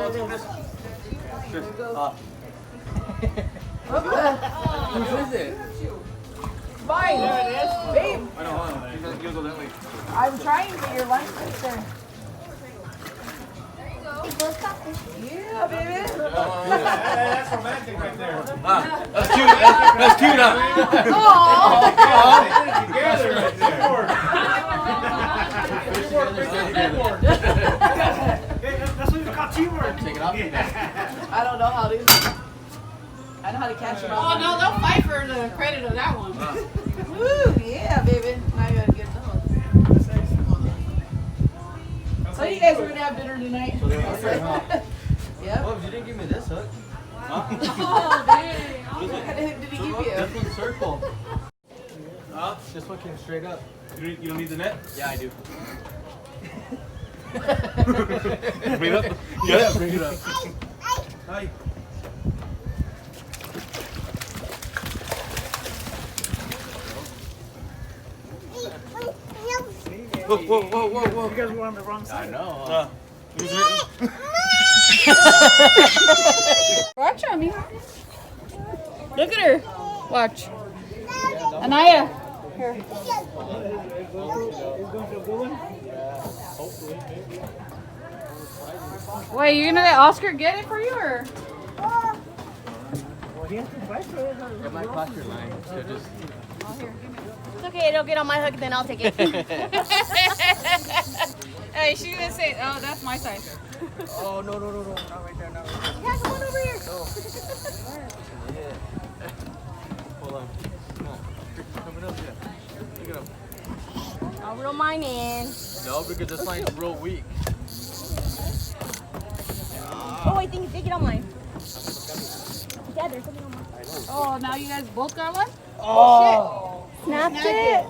Whose is it? Mine. There it is. Babe. I know. You go that way. I'm trying to get your lunch right there. Yeah, baby. That's romantic right there. That's cute. That's cute. Together right there. That's what you call teamwork. Take it off. I don't know how to. I know how to catch them. Oh no, they'll fight for the credit of that one. Woo, yeah, baby. Now you gotta get those. So you guys are gonna have dinner tonight? Yep. Oh, you didn't give me this hook. Oh dang. What kind of hit did he give you? This one's circle. This one came straight up. You don't need the net? Yeah, I do. Bring it up. Yeah, bring it up. Hi. Whoa, whoa, whoa, whoa, whoa. You guys were on the wrong I side. know. Watch on me. Look at her. Watch. Anaya. Here. Wait, you gonna let Oscar get it for you or? It might cross your line. So just. It's okay, it'll get on my hook, then I'll take it. Hey, she didn't say. Oh, that's my size. Oh, no, no, no, no. Not right there, not right there. Yeah, come on over here. Yeah. Hold on. Come on. Coming up here. Pick it up. I'll reel mine in. No, because this line's real weak. Oh, I think take it on mine. Yeah, there's something on mine. Oh, now you guys both got one? Oh! Snapped it.